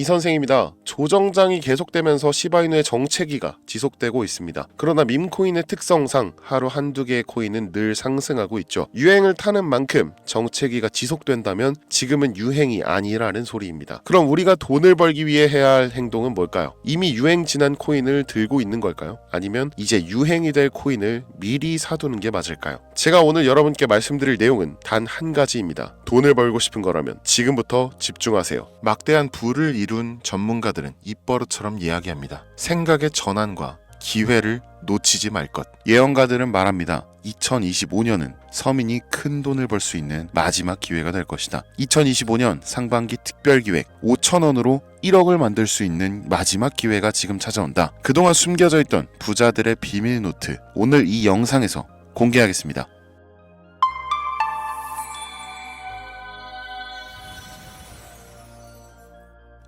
이선생입니다. 조정장이 계속되면서 시바이누의 정체기가 지속되고 있습니다. 그러나 밈코인의 특성상 하루 한두 개의 코인은 늘 상승하고 있죠. 유행을 타는 만큼 정체기가 지속된다면 지금은 유행이 아니라는 소리입니다. 그럼 우리가 돈을 벌기 위해 해야 할 행동은 뭘까요? 이미 유행 지난 코인을 들고 있는 걸까요? 아니면 이제 유행이 될 코인을 미리 사두는 게 맞을까요? 제가 오늘 여러분께 말씀드릴 내용은 단 한 가지입니다. 돈을 벌고 싶은 거라면 지금부터 집중하세요. 막대한 부를 이룬 전문가들은 입버릇처럼 이야기합니다. 생각의 전환과 기회를 놓치지 말 것. 예언가들은 말합니다. 2025년은 서민이 큰 돈을 벌 수 있는 마지막 기회가 될 것이다. 2025년 상반기 특별기획 5,000원으로 1억을 만들 수 있는 마지막 기회가 지금 찾아온다. 그동안 숨겨져 있던 부자들의 비밀 노트, 오늘 이 영상에서 공개하겠습니다.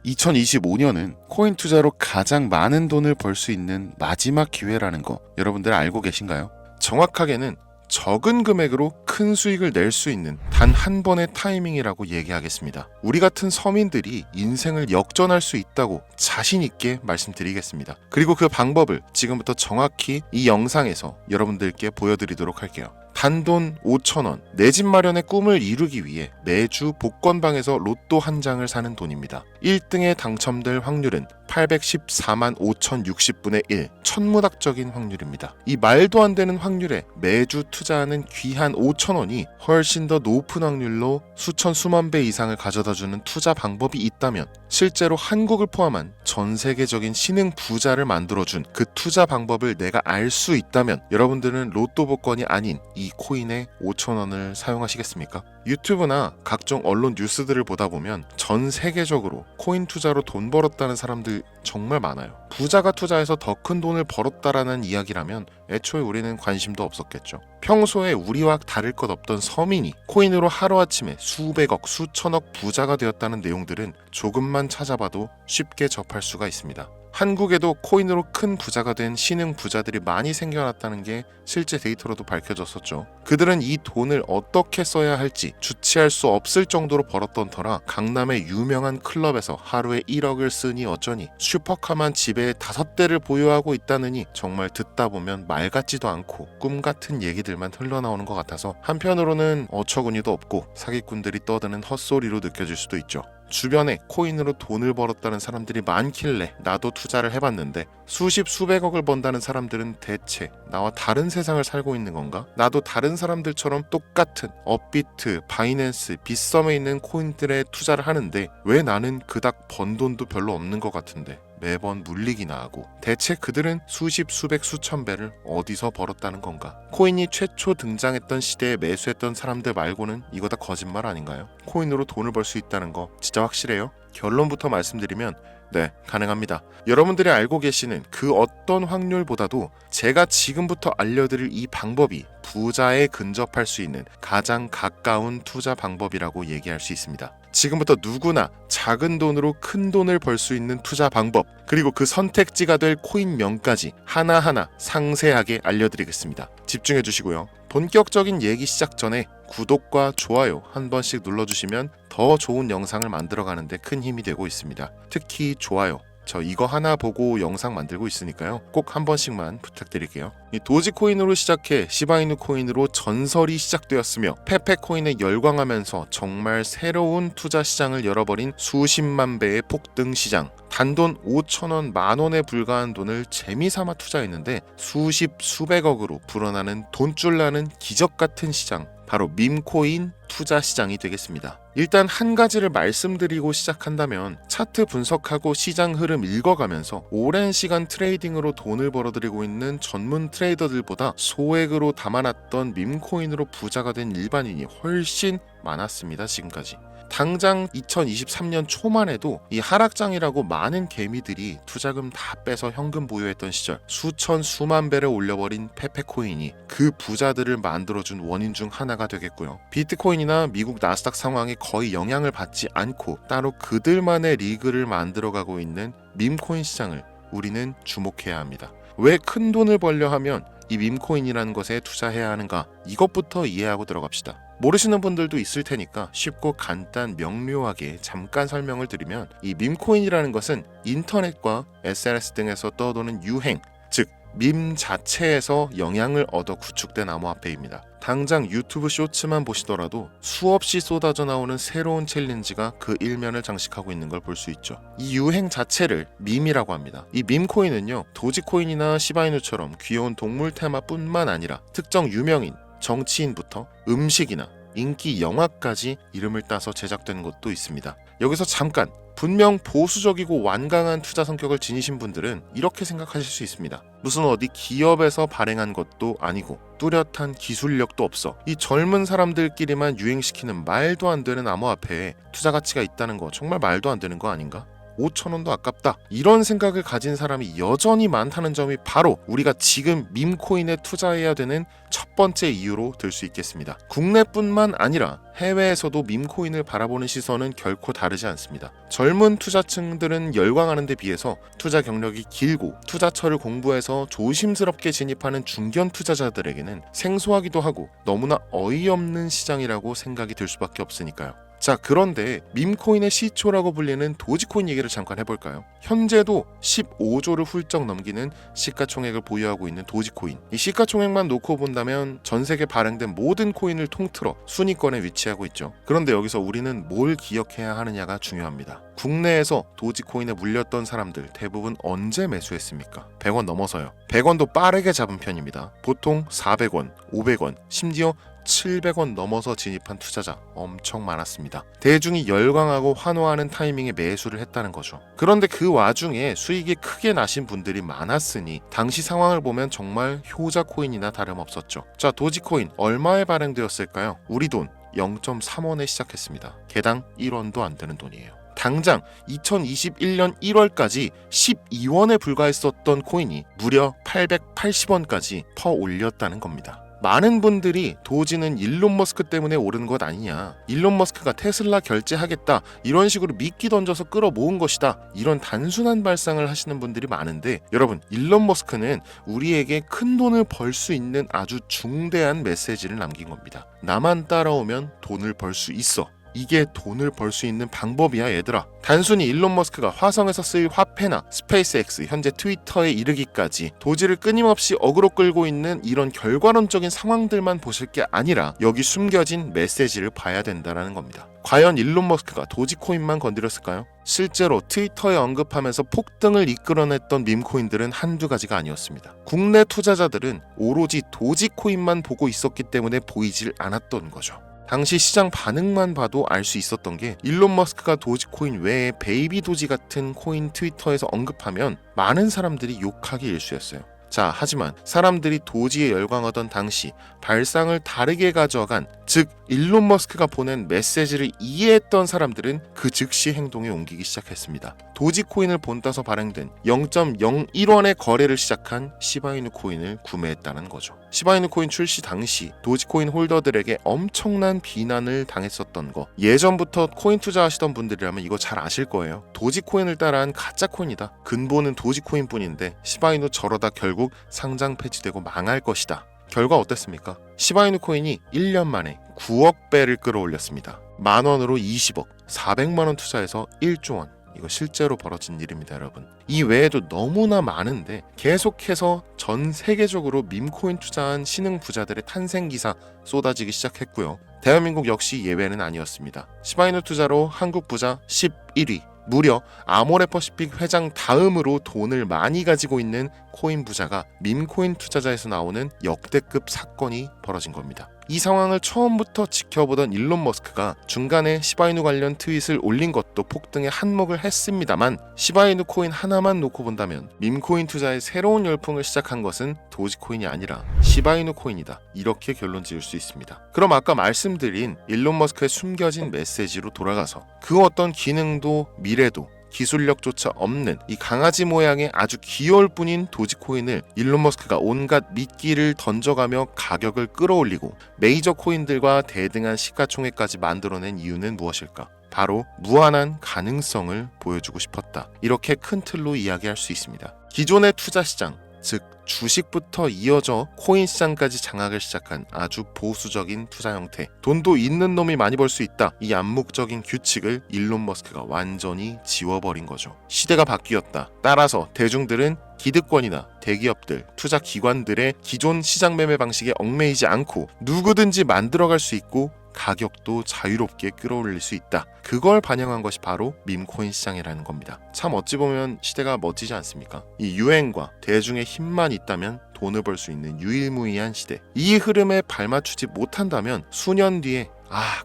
2025년은 코인 투자로 가장 많은 돈을 벌 수 있는 마지막 기회라는 거 여러분들 알고 계신가요? 정확하게는 적은 금액으로 큰 수익을 낼 수 있는 단 한 번의 타이밍이라고 얘기하겠습니다. 우리 같은 서민들이 인생을 역전할 수 있다고 자신 있게 말씀드리겠습니다. 그리고 그 방법을 지금부터 정확히 이 영상에서 여러분들께 보여드리도록 할게요. 단돈 5,000원, 내 집 마련의 꿈을 이루기 위해 매주 복권방에서 로또 한 장을 사는 돈입니다. 1등에 당첨될 확률은 814만 5,060분의 1, 천문학적인 확률입니다. 이 말도 안 되는 확률에 매주 투자하는 귀한 5,000원이 훨씬 더 높은 확률로 수천 수만 배 이상을 가져다주는 투자 방법이 있다면 실제로 한국을 포함한 전 세계적인 신흥 부자를 만들어준 그 투자 방법을 내가 알 수 있다면 여러분들은 로또 복권이 아닌 이 코인의 5,000원을 사용하시겠습니까? 유튜브나 각종 언론 뉴스들을 보다 보면 전 세계적으로 코인 투자로 돈 벌었다는 사람들 정말 많아요. 부자가 투자해서 더 큰 돈을 벌었다라는 이야기라면 애초에 우리는 관심도 없었겠죠. 평소에 우리와 다를 것 없던 서민이 코인으로 하루아침에 수백억, 수천억 부자가 되었다는 내용들은 조금만 찾아봐도 쉽게 접할 수가 있습니다. 한국에도 코인으로 큰 부자가 된 신흥 부자들이 많이 생겨났다는 게 실제 데이터로도 밝혀졌었죠. 그들은 이 돈을 어떻게 써야 할지 주체할 수 없을 정도로 벌었던 터라 강남의 유명한 클럽에서 하루에 1억을 쓰니 어쩌니, 슈퍼카만 집에 5대를 보유하고 있다느니 정말 듣다 보면 말 같지도 않고 꿈 같은 얘기들만 흘러나오는 것 같아서 한편으로는 어처구니도 없고 사기꾼들이 떠드는 헛소리로 느껴질 수도 있죠. 주변에 코인으로 돈을 벌었다는 사람들이 많길래 나도 투자를 해봤는데 수십 수백억을 번다는 사람들은 대체 나와 다른 세상을 살고 있는 건가? 나도 다른 사람들처럼 똑같은 업비트, 바이낸스, 빗썸에 있는 코인들에 투자를 하는데 왜 나는 그닥 번 돈도 별로 없는 것 같은데 매번 물리기나 하고 대체 그들은 수십 수백 수천 배를 어디서 벌었다는 건가? 코인이 최초 등장했던 시대에 매수했던 사람들 말고는 이거 다 거짓말 아닌가요? 코인으로 돈을 벌 수 있다는 거 진짜 확실해요? 결론부터 말씀드리면 네, 가능합니다. 여러분들이 알고 계시는 그 어떤 확률보다도 제가 지금부터 알려드릴 이 방법이 부자에 근접할 수 있는 가장 가까운 투자 방법이라고 얘기할 수 있습니다. 지금부터 누구나 작은 돈으로 큰 돈을 벌 수 있는 투자 방법, 그리고 그 선택지가 될 코인명까지 하나하나 상세하게 알려드리겠습니다. 집중해 주시고요. 본격적인 얘기 시작 전에 구독과 좋아요 한 번씩 눌러주시면 더 좋은 영상을 만들어가는데 큰 힘이 되고 있습니다. 특히 좋아요. 저 이거 하나 보고 영상 만들고 있으니까요. 꼭 한 번씩만 부탁드릴게요. 이 도지코인으로 시작해 시바이누 코인으로 전설이 시작되었으며 페페코인에 열광하면서 정말 새로운 투자 시장을 열어버린 수십만 배의 폭등 시장. 단돈 5,000원, 만원에 불과한 돈을 재미삼아 투자했는데 수십 수백억으로 불어나는 돈줄 나는 기적 같은 시장. 바로 밈코인 투자 시장이 되겠습니다. 일단 한 가지를 말씀드리고 시작한다면 차트 분석하고 시장 흐름 읽어가면서 오랜 시간 트레이딩으로 돈을 벌어들이고 있는 전문 트레이더들보다 소액으로 담아놨던 밈코인으로 부자가 된 일반인이 훨씬 많았습니다. 지금까지. 당장 2023년 초만 해도 이 하락장이라고 많은 개미들이 투자금 다 빼서 현금 보유했던 시절 수천 수만 배를 올려버린 페페코인이 그 부자들을 만들어준 원인 중 하나가 되겠고요. 비트코인이나 미국 나스닥 상황에 거의 영향을 받지 않고 따로 그들만의 리그를 만들어가고 있는 밈코인 시장을 우리는 주목해야 합니다. 왜 큰 돈을 벌려 하면 이 밈코인이라는 것에 투자해야 하는가? 이것부터 이해하고 들어갑시다. 모르시는 분들도 있을 테니까 쉽고 간단 명료하게 잠깐 설명을 드리면, 이 밈코인이라는 것은 인터넷과 SNS 등에서 떠도는 유행, 즉 밈 자체에서 영향을 얻어 구축된 암호화폐입니다. 당장 유튜브 쇼츠만 보시더라도 수없이 쏟아져 나오는 새로운 챌린지가 그 일면을 장식하고 있는 걸 볼 수 있죠. 이 유행 자체를 밈이라고 합니다. 이 밈코인은요, 도지코인이나 시바이누처럼 귀여운 동물 테마뿐만 아니라 특정 유명인, 정치인부터 음식이나 인기 영화까지 이름을 따서 제작된 것도 있습니다. 여기서 잠깐, 분명 보수적이고 완강한 투자 성격을 지니신 분들은 이렇게 생각하실 수 있습니다. 무슨 어디 기업에서 발행한 것도 아니고 뚜렷한 기술력도 없어 이 젊은 사람들끼리만 유행시키는 말도 안 되는 암호화폐에 투자 가치가 있다는 거 정말 말도 안 되는 거 아닌가? 5,000원도 아깝다, 이런 생각을 가진 사람이 여전히 많다는 점이 바로 우리가 지금 밈코인에 투자해야 되는 첫 번째 이유로 들 수 있겠습니다. 국내뿐만 아니라 해외에서도 밈코인을 바라보는 시선은 결코 다르지 않습니다. 젊은 투자층들은 열광하는 데 비해서 투자 경력이 길고 투자처를 공부해서 조심스럽게 진입하는 중견 투자자들에게는 생소하기도 하고 너무나 어이없는 시장이라고 생각이 들 수밖에 없으니까요. 자, 그런데 밈코인의 시초라고 불리는 도지코인 얘기를 잠깐 해볼까요? 현재도 15조를 훌쩍 넘기는 시가총액을 보유하고 있는 도지코인. 이 시가총액만 놓고 본다면 전 세계 발행된 모든 코인을 통틀어 순위권에 위치하고 있죠. 그런데 여기서 우리는 뭘 기억해야 하느냐가 중요합니다. 국내에서 도지코인에 물렸던 사람들 대부분 언제 매수했습니까? 100원 넘어서요. 100원도 빠르게 잡은 편입니다. 보통 400원, 500원, 심지어 700원 넘어서 진입한 투자자 엄청 많았습니다. 대중이 열광하고 환호하는 타이밍에 매수를 했다는 거죠. 그런데 그 와중에 수익이 크게 나신 분들이 많았으니 당시 상황을 보면 정말 효자 코인이나 다름없었죠. 자, 도지코인 얼마에 발행되었을까요? 우리 돈 0.3원에 시작했습니다. 개당 1원도 안 되는 돈이에요. 당장 2021년 1월까지 12원에 불과했었던 코인이 무려 880원까지 퍼 올렸다는 겁니다. 많은 분들이 도지는 일론 머스크 때문에 오른 것 아니냐, 일론 머스크가 테슬라 결제하겠다, 이런 식으로 미끼 던져서 끌어모은 것이다, 이런 단순한 발상을 하시는 분들이 많은데, 여러분, 일론 머스크는 우리에게 큰 돈을 벌 수 있는 아주 중대한 메시지를 남긴 겁니다. 나만 따라오면 돈을 벌 수 있어. 이게 돈을 벌 수 있는 방법이야, 얘들아. 단순히 일론 머스크가 화성에서 쓰일 화폐나 스페이스X, 현재 트위터에 이르기까지 도지를 끊임없이 어그로 끌고 있는 이런 결과론적인 상황들만 보실 게 아니라 여기 숨겨진 메시지를 봐야 된다는 겁니다. 과연 일론 머스크가 도지코인만 건드렸을까요? 실제로 트위터에 언급하면서 폭등을 이끌어냈던 밈코인들은 한두 가지가 아니었습니다. 국내 투자자들은 오로지 도지코인만 보고 있었기 때문에 보이질 않았던 거죠. 당시 시장 반응만 봐도 알 수 있었던 게, 일론 머스크가 도지코인 외에 베이비 도지 같은 코인 트위터에서 언급하면 많은 사람들이 욕하기 일쑤였어요. 자, 하지만 사람들이 도지에 열광하던 당시 발상을 다르게 가져간, 즉 일론 머스크가 보낸 메시지를 이해했던 사람들은 그 즉시 행동에 옮기기 시작했습니다. 도지코인을 본따서 발행된 0.01원의 거래를 시작한 시바이누 코인을 구매했다는 거죠. 시바이누 코인 출시 당시 도지코인 홀더들에게 엄청난 비난을 당했었던 거, 예전부터 코인 투자하시던 분들이라면 이거 잘 아실 거예요. 도지코인을 따라한 가짜 코인이다, 근본은 도지코인 뿐인데 시바이누 저러다 결국 상장 폐지되고 망할 것이다. 결과 어땠습니까? 시바이누 코인이 1년 만에 9억 배를 끌어올렸습니다. 만원으로 20억, 400만원 투자해서 1조 원. 이거 실제로 벌어진 일입니다, 여러분. 이 외에도 너무나 많은데 계속해서 전 세계적으로 밈코인 투자한 신흥 부자들의 탄생 기사 쏟아지기 시작했고요. 대한민국 역시 예외는 아니었습니다. 시바이누 투자로 한국 부자 11위, 무려 아모레퍼시픽 회장 다음으로 돈을 많이 가지고 있는 코인 부자가 밈코인 투자자에서 나오는 역대급 사건이 벌어진 겁니다. 이 상황을 처음부터 지켜보던 일론 머스크가 중간에 시바이누 관련 트윗을 올린 것도 폭등에 한몫을 했습니다만, 시바이누 코인 하나만 놓고 본다면 밈코인 투자의 새로운 열풍을 시작한 것은 도지코인이 아니라 시바이누 코인이다, 이렇게 결론 지을 수 있습니다. 그럼 아까 말씀드린 일론 머스크의 숨겨진 메시지로 돌아가서, 그 어떤 기능도 미래도 기술력조차 없는 이 강아지 모양의 아주 귀여울 뿐인 도지코인을 일론 머스크가 온갖 미끼를 던져가며 가격을 끌어올리고 메이저 코인들과 대등한 시가총액까지 만들어낸 이유는 무엇일까? 바로 무한한 가능성을 보여주고 싶었다, 이렇게 큰 틀로 이야기할 수 있습니다. 기존의 투자 시장, 즉 주식부터 이어져 코인 시장까지 장악을 시작한 아주 보수적인 투자 형태. 돈도 있는 놈이 많이 벌 수 있다. 이 암묵적인 규칙을 일론 머스크가 완전히 지워버린 거죠. 시대가 바뀌었다. 따라서 대중들은 기득권이나 대기업들, 투자 기관들의 기존 시장 매매 방식에 얽매이지 않고 누구든지 만들어갈 수 있고 가격도 자유롭게 끌어올릴 수 있다. 그걸 반영한 것이 바로 밈코인 시장이라는 겁니다. 참 어찌 보면 시대가 멋지지 않습니까? 이 유행과 대중의 힘만 있다면 돈을 벌 수 있는 유일무이한 시대. 이 흐름에 발맞추지 못한다면 수년 뒤에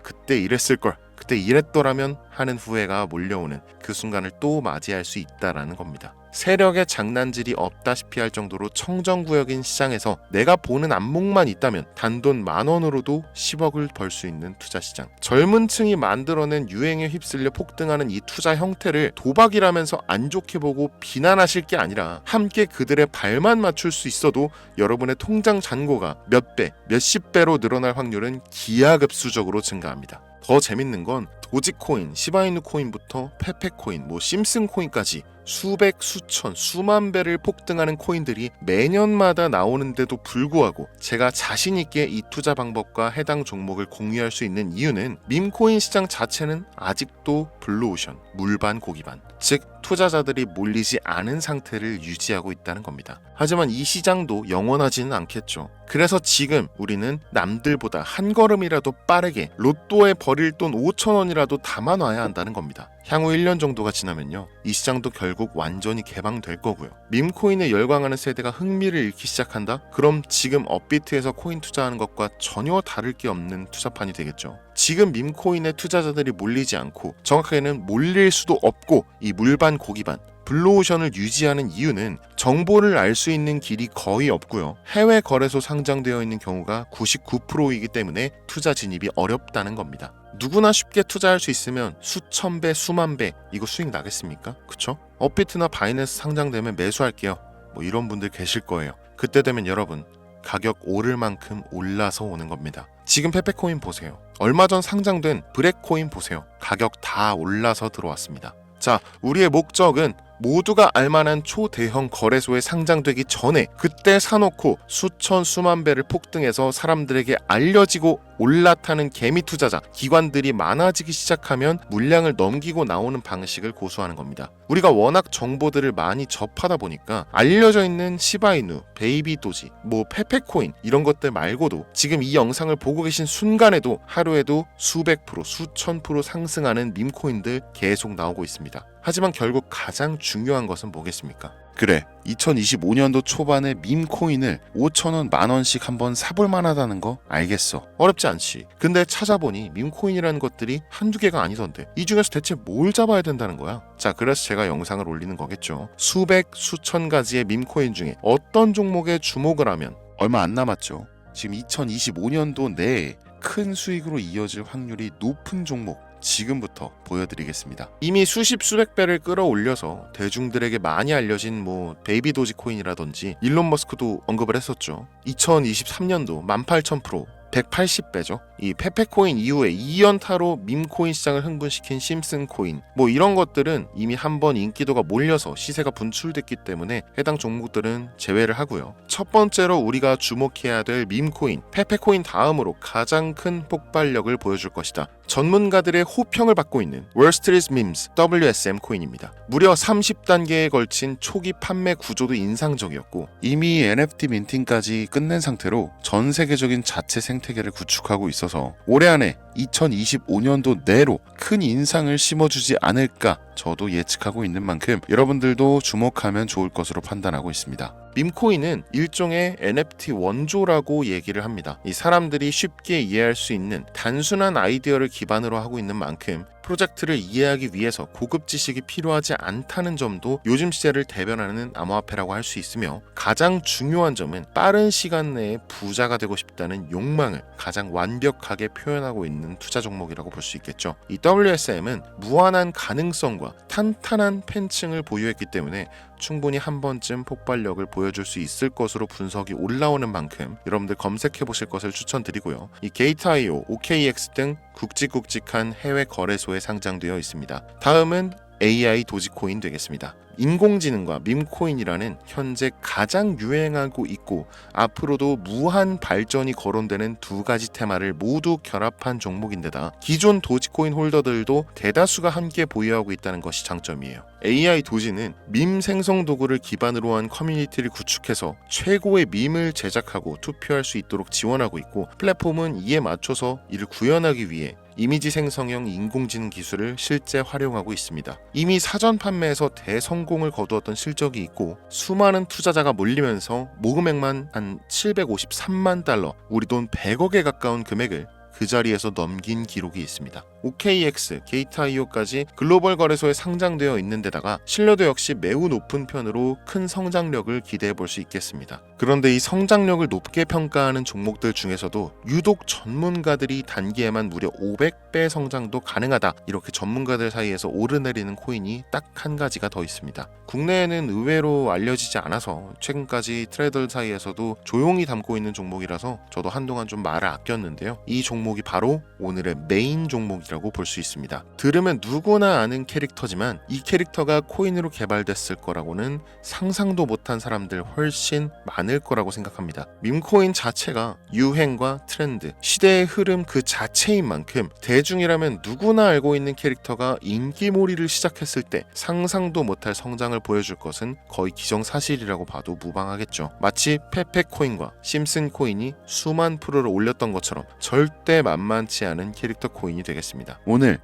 그때 이랬을걸, 그때 이랬더라면 하는 후회가 몰려오는 그 순간을 또 맞이할 수 있다라는 겁니다. 세력의 장난질이 없다시피 할 정도로 청정구역인 시장에서 내가 보는 안목만 있다면 단돈 10,000원으로도 10억을 벌 수 있는 투자시장. 젊은 층이 만들어낸 유행에 휩쓸려 폭등하는 이 투자 형태를 도박이라면서 안 좋게 보고 비난하실 게 아니라 함께 그들의 발만 맞출 수 있어도 여러분의 통장 잔고가 몇 배, 몇십 배로 늘어날 확률은 기하급수적으로 증가합니다. 더 재밌는 건 도지코인, 시바이누 코인부터 페페코인, 심슨 코인까지 수백, 수천, 수만 배를 폭등하는 코인들이 매년마다 나오는데도 불구하고 제가 자신 있게 이 투자 방법과 해당 종목을 공유할 수 있는 이유는 밈코인 시장 자체는 아직도 블루오션, 물반 고기반, 즉 투자자들이 몰리지 않은 상태를 유지하고 있다는 겁니다. 하지만 이 시장도 영원하지는 않겠죠. 그래서 지금 우리는 남들보다 한 걸음이라도 빠르게 로또에 버릴 돈 5,000원이라도 담아놔야 한다는 겁니다. 향후 1년 정도가 지나면요, 이 시장도 결국 완전히 개방될 거고요. 밈코인에 열광하는 세대가 흥미를 잃기 시작한다? 그럼 지금 업비트에서 코인 투자하는 것과 전혀 다를 게 없는 투자판이 되겠죠. 지금 밈코인에 투자자들이 몰리지 않고, 정확하게는 몰릴 수도 없고, 이 물반 고기반 블루오션을 유지하는 이유는 정보를 알 수 있는 길이 거의 없고요. 해외 거래소 상장되어 있는 경우가 99%이기 때문에 투자 진입이 어렵다는 겁니다. 누구나 쉽게 투자할 수 있으면 수천 배, 수만 배 이거 수익 나겠습니까? 그쵸? 업비트나 바이낸스 상장되면 매수할게요. 이런 분들 계실 거예요. 그때 되면 여러분, 가격 오를 만큼 올라서 오는 겁니다. 지금 페페코인 보세요. 얼마 전 상장된 브렉코인 보세요. 가격 다 올라서 들어왔습니다. 자, 우리의 목적은 모두가 알만한 초대형 거래소에 상장되기 전에 그때 사놓고 수천 수만 배를 폭등해서 사람들에게 알려지고 올라타는 개미 투자자, 기관들이 많아지기 시작하면 물량을 넘기고 나오는 방식을 고수하는 겁니다. 우리가 워낙 정보들을 많이 접하다 보니까 알려져 있는 시바이누, 베이비도지, 페페코인 이런 것들 말고도 지금 이 영상을 보고 계신 순간에도 하루에도 수백 프로, 수천 프로 상승하는 밈코인들 계속 나오고 있습니다. 하지만 결국 가장 중요한 것은 뭐겠습니까? 그래, 2025년도 초반에 밈코인을 5,000원, 10,000원씩 한번 사볼 만하다는 거 알겠어. 어렵지 않지. 근데 찾아보니 밈코인이라는 것들이 한두 개가 아니던데 이 중에서 대체 뭘 잡아야 된다는 거야? 자, 그래서 제가 영상을 올리는 거겠죠. 수백, 수천 가지의 밈코인 중에 어떤 종목에 주목을 하면 얼마 안 남았죠. 지금 2025년도 내에 큰 수익으로 이어질 확률이 높은 종목 지금부터 보여드리겠습니다. 이미 수십 수백 배를 끌어올려서 대중들에게 많이 알려진 베이비 도지 코인이라든지 일론 머스크도 언급을 했었죠. 2023년도 18,000%, 180배죠. 이 페페코인 이후에 2연타로 밈코인 시장을 흥분시킨 심슨 코인, 이런 것들은 이미 한번 인기도가 몰려서 시세가 분출됐기 때문에 해당 종목들은 제외를 하고요. 첫 번째로 우리가 주목해야 될 밈코인, 페페코인 다음으로 가장 큰 폭발력을 보여줄 것이다. 전문가들의 호평을 받고 있는 월스트리트 밈스 WSM 코인입니다. 무려 30단계에 걸친 초기 판매 구조도 인상적이었고 이미 NFT 민팅까지 끝낸 상태로 전 세계적인 자체 생태계를 구축하고 있어서 올해 안에 2025년도 내로 큰 인상을 심어주지 않을까 저도 예측하고 있는 만큼 여러분들도 주목하면 좋을 것으로 판단하고 있습니다. 밈코인은 일종의 NFT 원조라고 얘기를 합니다. 이 사람들이 쉽게 이해할 수 있는 단순한 아이디어를 기반으로 하고 있는 만큼 프로젝트를 이해하기 위해서 고급 지식이 필요하지 않다는 점도 요즘 시대를 대변하는 암호화폐라고 할 수 있으며, 가장 중요한 점은 빠른 시간 내에 부자가 되고 싶다는 욕망을 가장 완벽하게 표현하고 있는 투자 종목이라고 볼 수 있겠죠. 이 WSM은 무한한 가능성과 탄탄한 팬층을 보유했기 때문에 충분히 한 번쯤 폭발력을 보여줄 수 있을 것으로 분석이 올라오는 만큼 여러분들 검색해 보실 것을 추천드리고요. 이 게이트.io, OKX 등 굵직굵직한 해외 거래소에 상장되어 있습니다. 다음은 AI 도지코인 되겠습니다. 인공지능과 밈코인이라는 현재 가장 유행하고 있고 앞으로도 무한 발전이 거론되는 두 가지 테마를 모두 결합한 종목인데다 기존 도지코인 홀더들도 대다수가 함께 보유하고 있다는 것이 장점이에요. AI 도지는 밈 생성 도구를 기반으로 한 커뮤니티를 구축해서 최고의 밈을 제작하고 투표할 수 있도록 지원하고 있고, 플랫폼은 이에 맞춰서 이를 구현하기 위해 이미지 생성형 인공지능 기술을 실제 활용하고 있습니다. 이미 사전 판매에서 대성공을 거두었던 실적이 있고 수많은 투자자가 몰리면서 모금액만 한 753만 달러, 우리 돈 100억에 가까운 금액을 그 자리에서 넘긴 기록이 있습니다. OKX, 게이트.io까지 글로벌 거래소에 상장되어 있는 데다가 신뢰도 역시 매우 높은 편으로 큰 성장력을 기대해 볼 수 있겠습니다. 그런데 이 성장력을 높게 평가하는 종목들 중에서도 유독 전문가들이 단기에만 무려 500배 성장도 가능하다, 이렇게 전문가들 사이에서 오르내리는 코인이 딱 한 가지가 더 있습니다. 국내에는 의외로 알려지지 않아서 최근까지 트레이더 사이에서도 조용히 담고 있는 종목이라서 저도 한동안 좀 말을 아꼈는데요. 이 종목이 바로 오늘의 메인 종목이라고 볼 수 있습니다. 들으면 누구나 아는 캐릭터지만 이 캐릭터가 코인으로 개발됐을 거라고는 상상도 못한 사람들 훨씬 많을 거라고 생각합니다. 밈코인 자체가 유행과 트렌드, 시대의 흐름 그 자체인 만큼 대중이라면 누구나 알고 있는 캐릭터가 인기몰이를 시작했을 때 상상도 못할 성장을 보여줄 것은 거의 기정사실이라고 봐도 무방하겠죠. 마치 페페코인과 심슨코인이 수만 프로를 올렸던 것처럼 절대 만만치 않은 캐릭터 코인이 되겠습니다. 오늘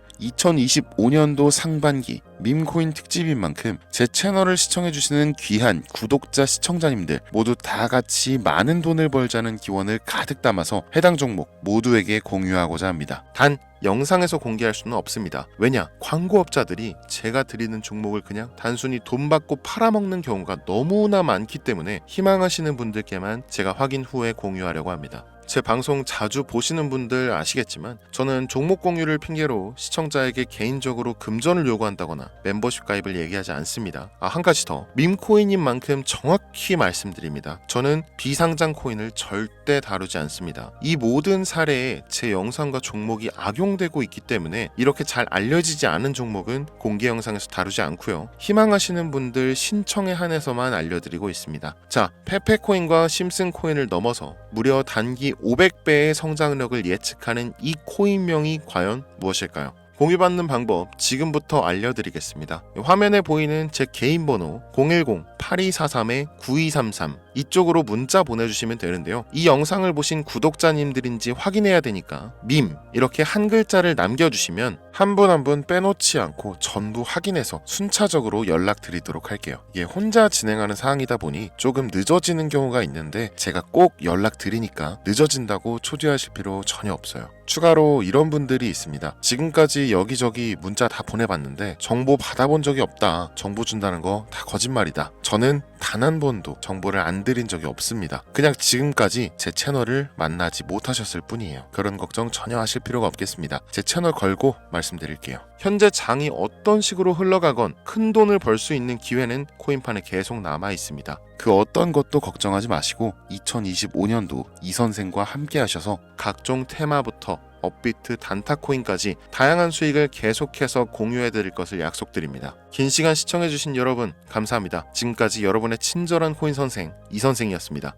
2025년도 상반기 밈코인 특집인 만큼 제 채널을 시청해주시는 귀한 구독자 시청자님들 모두 다 같이 많은 돈을 벌자는 기원을 가득 담아서 해당 종목 모두에게 공유하고자 합니다. 단 영상에서 공개할 수는 없습니다. 왜냐? 광고업자들이 제가 드리는 종목을 그냥 단순히 돈 받고 팔아먹는 경우가 너무나 많기 때문에 희망하시는 분들께만 제가 확인 후에 공유하려고 합니다. 제 방송 자주 보시는 분들 아시겠지만 저는 종목 공유를 핑계로 시청자에게 개인적으로 금전을 요구한다거나 멤버십 가입을 얘기하지 않습니다. 한 가지 더, 밈코인인 만큼 정확히 말씀드립니다. 저는 비상장 코인을 절대 다루지 않습니다. 이 모든 사례에 제 영상과 종목이 악용되고 있기 때문에 이렇게 잘 알려지지 않은 종목은 공개 영상에서 다루지 않고요. 희망하시는 분들 신청에 한해서만 알려드리고 있습니다. 자, 페페코인과 심슨코인을 넘어서 무려 단기 500배의 성장력을 예측하는 이 코인명이 과연 무엇일까요? 공유받는 방법 지금부터 알려드리겠습니다. 화면에 보이는 제 개인 번호 010-8243-9233 이쪽으로 문자 보내주시면 되는데요. 이 영상을 보신 구독자님들인지 확인해야 되니까 밈 이렇게 한 글자를 남겨주시면 한 분 한 분 빼놓지 않고 전부 확인해서 순차적으로 연락드리도록 할게요. 이게 혼자 진행하는 사항이다 보니 조금 늦어지는 경우가 있는데 제가 꼭 연락드리니까 늦어진다고 초조하실 필요 전혀 없어요. 추가로 이런 분들이 있습니다. 지금까지 여기저기 문자 다 보내봤는데 정보 받아본 적이 없다. 정보 준다는 거 다 거짓말이다. 저는 단 한 번도 정보를 안 드린 적이 없습니다. 그냥 지금까지 제 채널을 만나지 못하셨을 뿐이에요. 그런 걱정 전혀 하실 필요가 없겠습니다. 제 채널 걸고 말씀드릴게요. 현재 장이 어떤 식으로 흘러가건 큰 돈을 벌 수 있는 기회는 코인판에 계속 남아 있습니다. 그 어떤 것도 걱정하지 마시고 2025년도 이 선생과 함께 하셔서 각종 테마부터 업비트, 단타코인까지 다양한 수익을 계속해서 공유해드릴 것을 약속드립니다. 긴 시간 시청해주신 여러분 감사합니다. 지금까지 여러분의 친절한 코인 선생 이선생이었습니다.